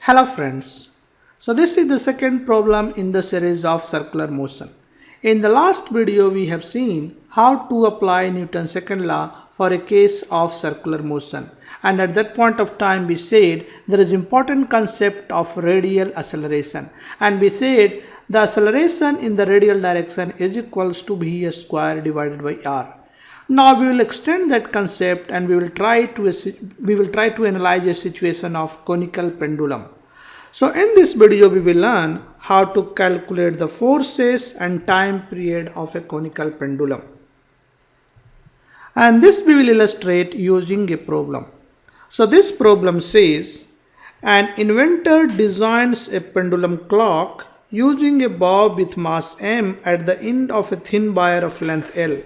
Hello friends. So this is the second problem in the series of circular motion. In the last video we have seen how to apply Newton's second law for a case of circular motion, and at that point of time we said there is important concept of radial acceleration, and we said the acceleration in the radial direction is equals to v square divided by r. Now we will extend that concept and we will try to analyze a situation of conical pendulum. So in this video we will learn how to calculate the forces and time period of a conical pendulum. And this we will illustrate using a problem. So this problem says an inventor designs a pendulum clock using a bob with mass m at the end of a thin wire of length L.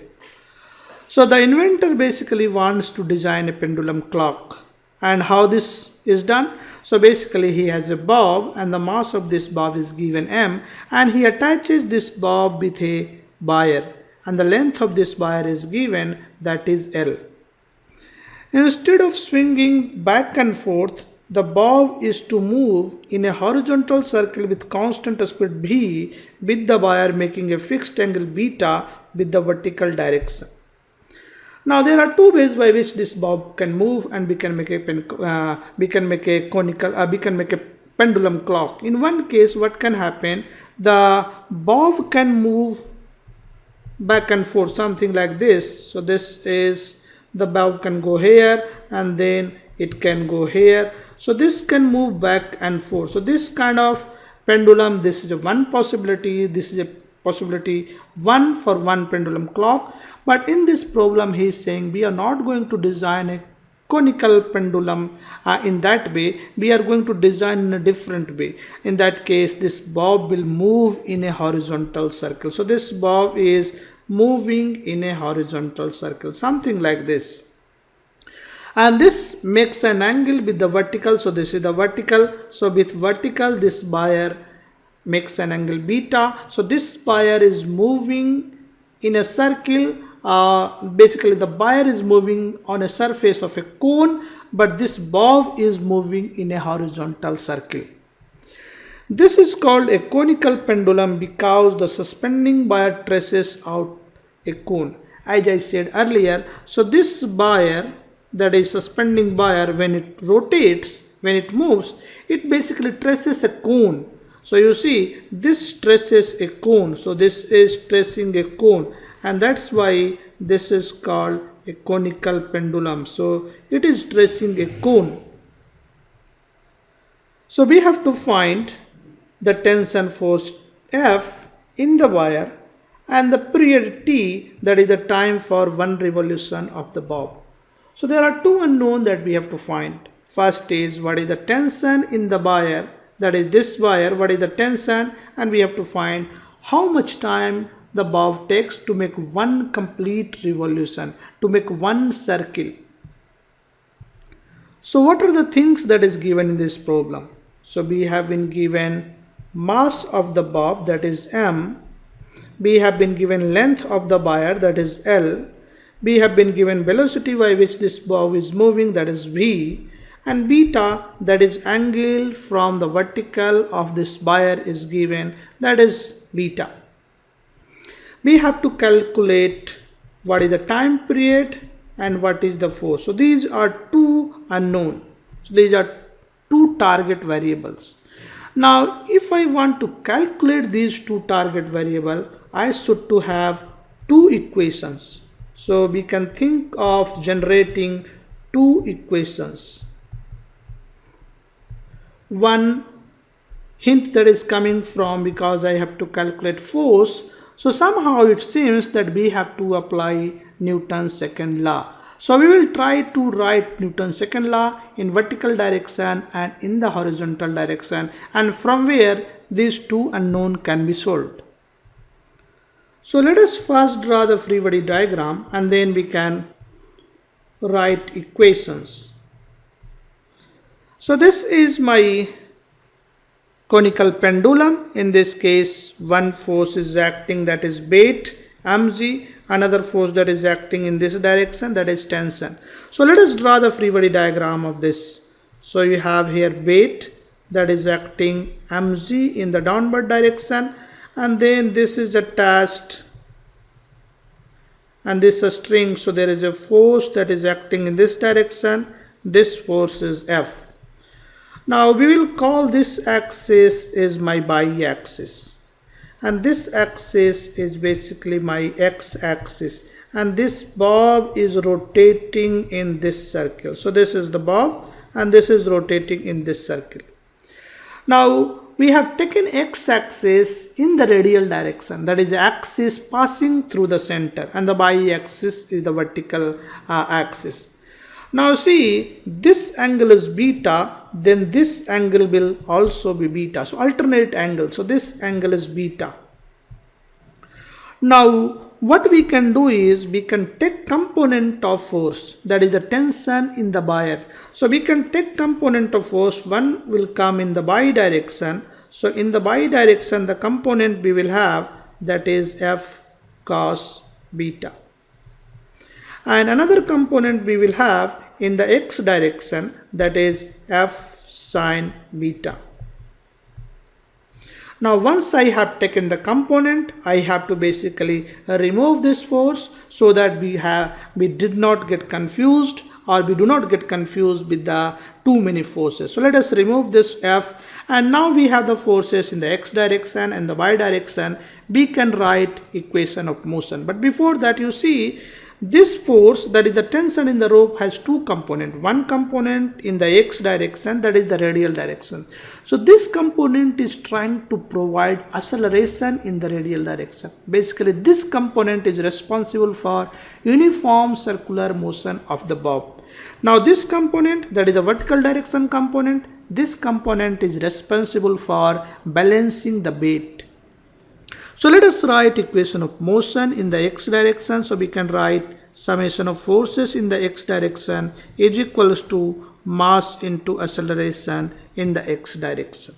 So the inventor basically wants to design a pendulum clock. And how this is done? So basically he has a bob and the mass of this bob is given m, and he attaches this bob with a wire and the length of this wire is given, that is L. Instead of swinging back and forth, the bob is to move in a horizontal circle with constant speed v with the wire making a fixed angle beta with the vertical direction. Now there are two ways by which this bob can move, and we can make a pendulum clock. In one case, what can happen? The bob can move back and forth, something like this. So this is the bob can go here and then it can go here. So this can move back and forth. So this kind of pendulum, this is a one possibility. This is a possibility 1 for one pendulum clock. But in this problem he is saying we are not going to design a conical pendulum in that way. We are going to design in a different way. In that case this bob will move in a horizontal circle. So this bob is moving in a horizontal circle, something like this. And this makes an angle with the vertical. So this is the vertical. So with vertical this wire makes an angle beta. So this wire is moving in a circle. Basically the wire is moving on a surface of a cone, but this bob is moving in a horizontal circle. This is called a conical pendulum because the suspending wire traces out a cone, as I said earlier. So this wire, that is suspending wire, when it rotates, when it moves, it basically traces a cone. So you see this traces a cone. So this is tracing a cone, and that's why this is called a conical pendulum. So it is tracing a cone. So we have to find the tension force F in the wire and the period T, that is the time for one revolution of the bob. So there are two unknowns that we have to find. First is what is the tension in the wire, that is this wire, what is the tension, and we have to find how much time the bob takes to make one complete revolution, to make one circle. So what are the things that is given in this problem? So we have been given mass of the bob, that is m. We have been given length of the wire, that is L. We have been given velocity by which this bob is moving, that is v. And beta, that is angle from the vertical of this wire, is given, that is beta. We have to calculate what is the time period and what is the force. So these are two unknown. So these are two target variables. Now if I want to calculate these two target variables, I should to have two equations. So we can think of generating two equations. One hint that is coming from, because I have to calculate force, so somehow it seems that we have to apply Newton's second law. So we will try to write Newton's second law in vertical direction and in the horizontal direction, and from where these two unknown can be solved. So let us first draw the free body diagram and then we can write equations. So this is my conical pendulum. In this case one force is acting, that is weight mg, another force that is acting in this direction, that is tension. So let us draw the free body diagram of this. So you have here weight, that is acting mg in the downward direction, and then this is attached and this is a string, so there is a force that is acting in this direction. This force is F. Now we will call this axis is my y-axis, and this axis is basically my x-axis, and this bob is rotating in this circle. So this is the bob and this is rotating in this circle. Now we have taken x-axis in the radial direction, that is the axis passing through the center, and the y-axis is the vertical axis. Now see, this angle is beta, then this angle will also be beta. So alternate angle. So this angle is beta. Now what we can do is we can take component of force, that is the tension in the wire. So we can take component of force, one will come in the y direction. So in the y direction the component we will have, that is F cos beta, and another component we will have in the x direction, that is F sin beta. Now once I have taken the component, I have to basically remove this force so that we did not get confused, or we do not get confused with the too many forces. So let us remove this F, and now we have the forces in the x direction and the y direction. We can write equation of motion. But before that, you see, this force, that is the tension in the rope, has two components. One component in the x direction, that is the radial direction. So this component is trying to provide acceleration in the radial direction. Basically this component is responsible for uniform circular motion of the bob. Now this component, that is the vertical direction component, this component is responsible for balancing the weight. So let us write equation of motion in the x direction. So we can write summation of forces in the x direction is equals to mass into acceleration in the x direction.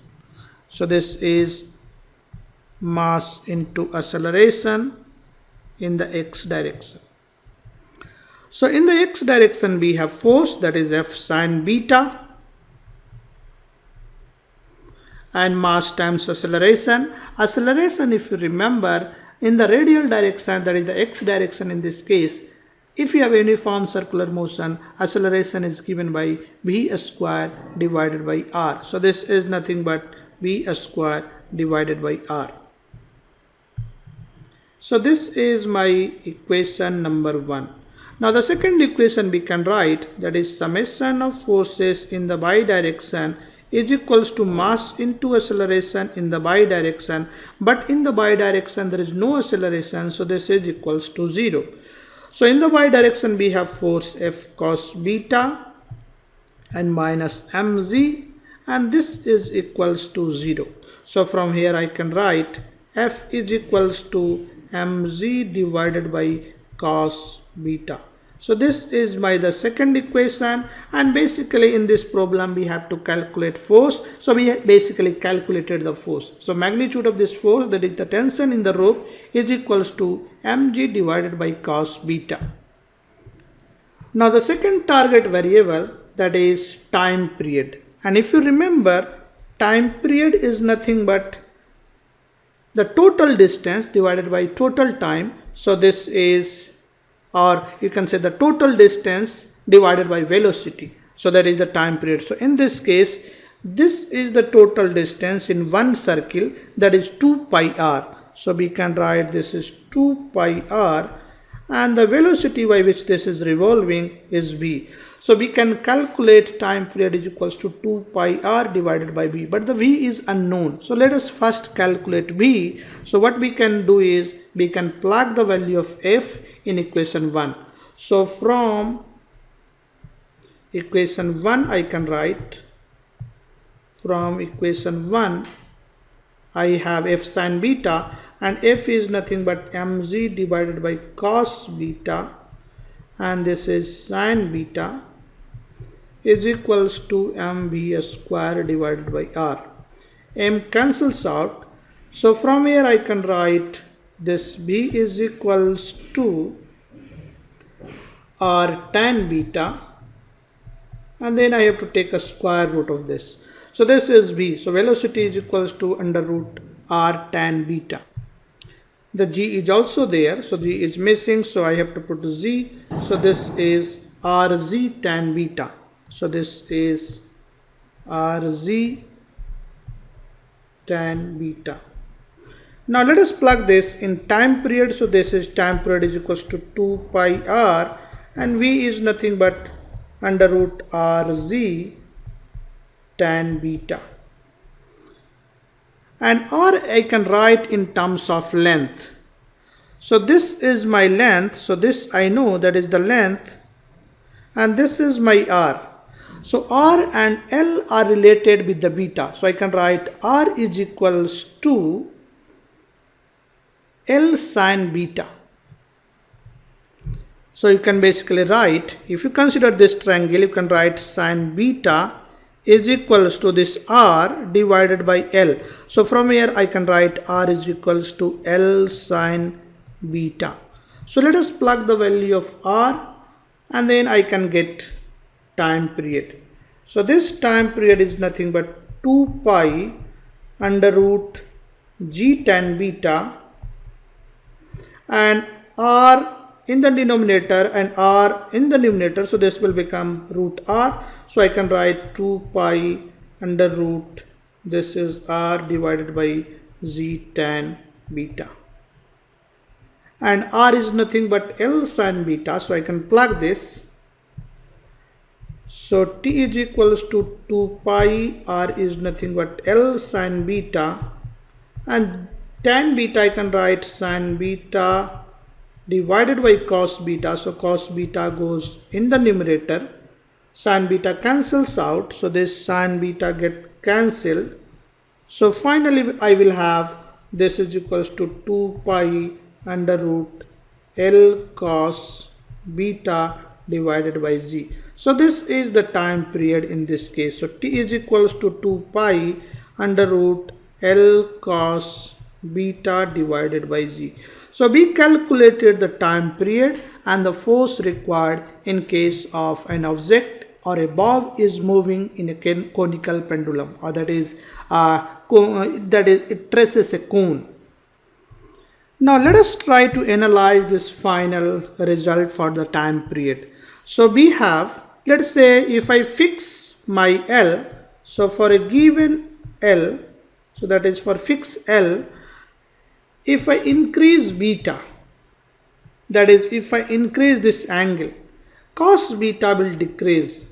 So this is mass into acceleration in the x direction. So in the x direction we have force, that is F sin beta, and mass times acceleration. Acceleration, if you remember, in the radial direction, that is the x direction in this case, if you have a uniform circular motion, acceleration is given by v square divided by r. So this is nothing but v square divided by r. So this is my equation number 1. Now the second equation we can write, that is summation of forces in the y direction is equals to mass into acceleration in the y direction, but in the y direction there is no acceleration, so this is equals to 0. So in the y direction we have force F cos beta and minus mg, and this is equals to 0. So from here I can write F is equals to mg divided by cos beta. So this is the second equation, and basically in this problem we have to calculate force. So we basically calculated the force. So magnitude of this force, that is the tension in the rope, is equals to mg divided by cos beta. Now the second target variable, that is time period, and if you remember, time period is nothing but the total distance divided by total time. So this is, or you can say the total distance divided by velocity. So that is the time period. So in this case, this is the total distance in one circle, that is 2 pi r. So we can write this is 2 pi r, and the velocity by which this is revolving is v. So we can calculate time period is equals to 2 pi r divided by v, but the v is unknown. So let us first calculate v. So what we can do is we can plug the value of f in equation 1. So from equation 1 I can write, from equation 1 I have f sin beta, and f is nothing but mg divided by cos beta, and this is sin beta, is equals to mv square divided by r. M cancels out. So from here I can write this b is equals to r tan beta, and then I have to take a square root of this. So this is v. So velocity is equals to under root r tan beta. The g is also there, so g is missing, so I have to put z. So this is rz tan beta. So this is rz tan beta. Now let us plug this in time period. So this is time period is equals to 2 pi r, and v is nothing but under root rz tan beta. And r I can write in terms of length. So this is my length. So this I know that is the length, and this is my r. So r and l are related with the beta. So I can write r is equals to L sin beta. So you can basically write, if you consider this triangle, you can write sin beta is equals to this r divided by L. So from here I can write r is equals to L sin beta. So let us plug the value of r, and then I can get time period. So this time period is nothing but 2 pi under root g tan beta, and r in the denominator and r in the numerator, so this will become root r. So I can write 2 pi under root, this is r divided by z tan beta, and r is nothing but L sin beta. So I can plug this. So t is equals to 2 pi, r is nothing but L sin beta, and tan beta I can write sin beta divided by cos beta. So cos beta goes in the numerator, sin beta cancels out, so this sin beta get cancelled. So finally I will have this is equals to 2 pi under root L cos beta divided by z. So this is the time period in this case. So t is equals to 2 pi under root L cos beta divided by z. So we calculated the time period and the force required in case of an object or a bob is moving in a conical pendulum, or that is it traces a cone. Now let us try to analyze this final result for the time period. So we have, let's say if I fix my L, so for a given L, so that is for fixed L, if I increase beta, that is if I increase this angle, cos beta will decrease.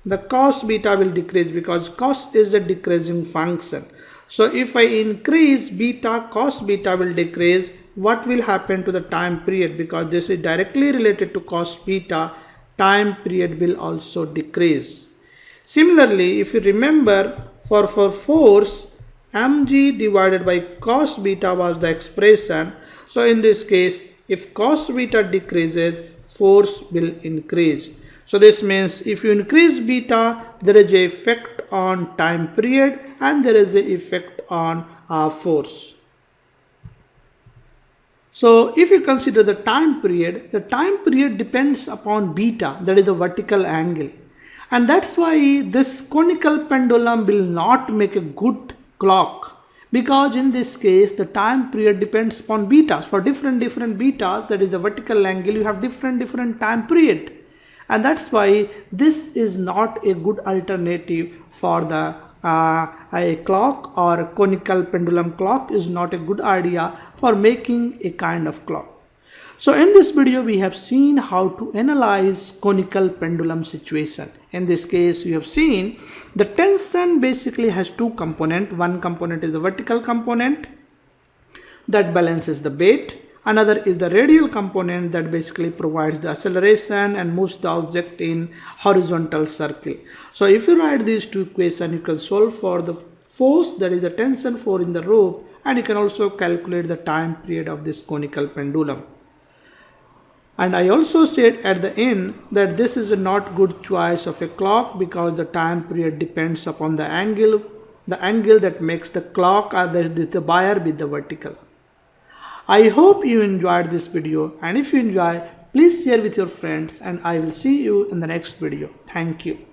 The cos beta will decrease because cos is a decreasing function. So if I increase beta, cos beta will decrease. What will happen to the time period? Because this is directly related to cos beta, time period will also decrease. Similarly, if you remember, for force, mg divided by cos beta was the expression. So in this case, if cos beta decreases, force will increase. So this means if you increase beta, there is an effect on time period and there is an effect on force. So if you consider the time period depends upon beta, that is the vertical angle. And that's why this conical pendulum will not make a good clock, because in this case the time period depends upon betas. For different betas, that is the vertical angle, you have different time period. And that's why this is not a good alternative for the a clock, or conical pendulum clock is not a good idea for making a kind of clock. So in this video we have seen how to analyze conical pendulum situation. In this case you have seen the tension basically has two components. One component is the vertical component that balances the weight. Another is the radial component that basically provides the acceleration and moves the object in horizontal circle. So if you write these two equations, you can solve for the force, that is the tension force in the rope, and you can also calculate the time period of this conical pendulum. And I also said at the end that this is a not good choice of a clock, because the time period depends upon the angle that makes the clock or the wire with the vertical. I hope you enjoyed this video, and if you enjoy, please share with your friends, and I will see you in the next video. Thank you.